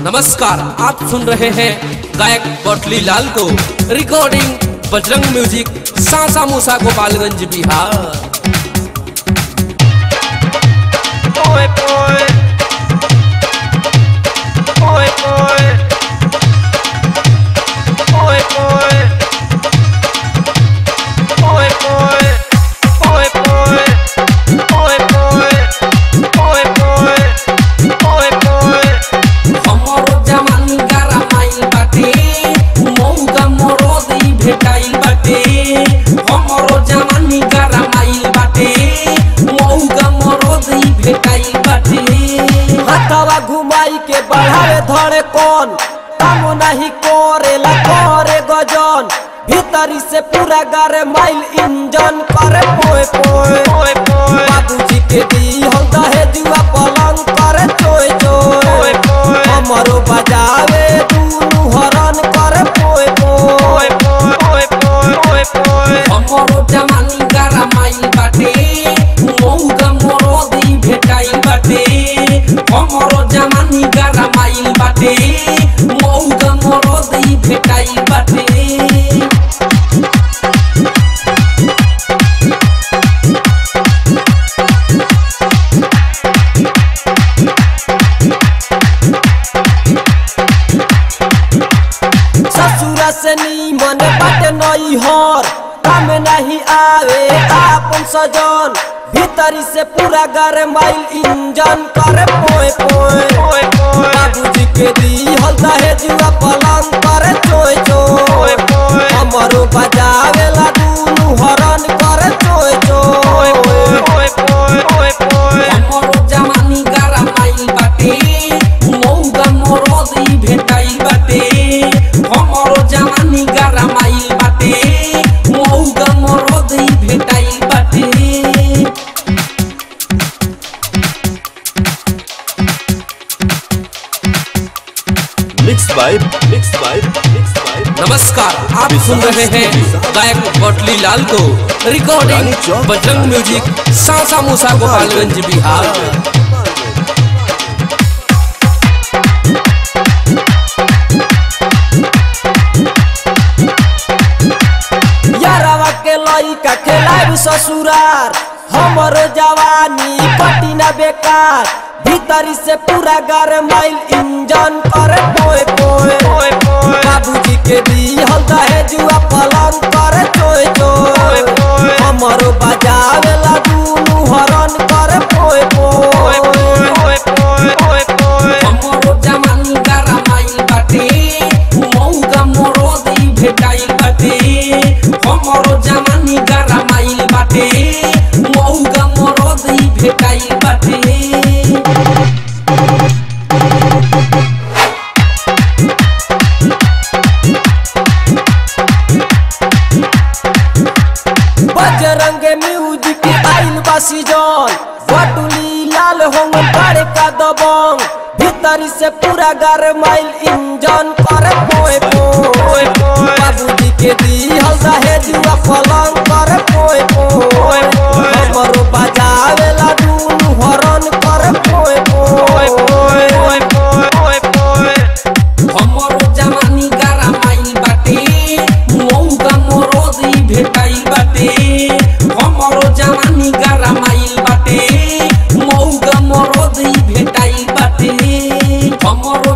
नमस्कार, आप सुन रहे हैं गायक बटली लाल को। रिकॉर्डिंग बजरंग म्यूजिक, सासा मूसा, गोपालगंज, बिहार। घुमाई के बढ़ावे धरे कौन काम नहीं करेला करे गजन भीतरी से पूरा गारे माइल इंजन करे पोए पोए बाबूजी के दी हम दहेजुआ पलंग करे चोय चोय हमरो बजावे दूनु हरन करे पोए पोए हमरो जवानी गारा माइल बाटे मौगा मोरदी भेटाई बाटे हमरो जवानी गारा माइल बाटे मौगा मोरदी भेटाई बाटे। ससुरा से नीमन बाटे नई हर काम नहीं आवे आपन सजन भीतरी से पूरा गारे माइल इंजन करे पोए पोए बाबूजी के दी हल दहेजुआ पलंग करे चोय चोय हमरो बजावेला दूनु हरन करे चोय चोय हमरो जवानी गारा माइल बाटे मौगा मोरदी भेटाई बाटे हमरो जवानी गारा माइल बाटे मौगा मोरदी भेटाई बाटे। नमस्कार, आप सुन रहे हैं गायक बटली लाल को। रिकॉर्डिंग बजरंग म्यूजिक, सासा मूसा, गोपालगंज, बिहार। यारवा के लइका खेलाब ससुरार हमरो जवानी पटी ना बेकार भीतरी से पूरा गारे माइल इंजन करे पोए पोए बाबूजी के दी हल दहेजुआ पलंग करे चोय चोय हमरो बजावेला दूनु हरन करे पोए पोए हमरो जवानी गारा माइल बाटे मौगा मोरदी भेटाई बाटे हमरो जवानी गारा माइल बाटे मौगा मोरदी भेटाई बाटे। बजरंग म्यूजिक आइल बासी जन बटुली लाल होंग बड़े का दबंग भीतरी से पूरा गारे माइल इंजन करे पोए पोए बाबूजी के दी हल दहेजुआ पलंग करे पोए पोए हमरो बजावेला दूनु हरन करे पोए पोए हमरो जवानी गारा माइल बाटे मौगा मोरदी भेटाई बाटे हमरो जवानी गारा माइल बाटे मौगा मोरदी भेटाई बाटे हमरो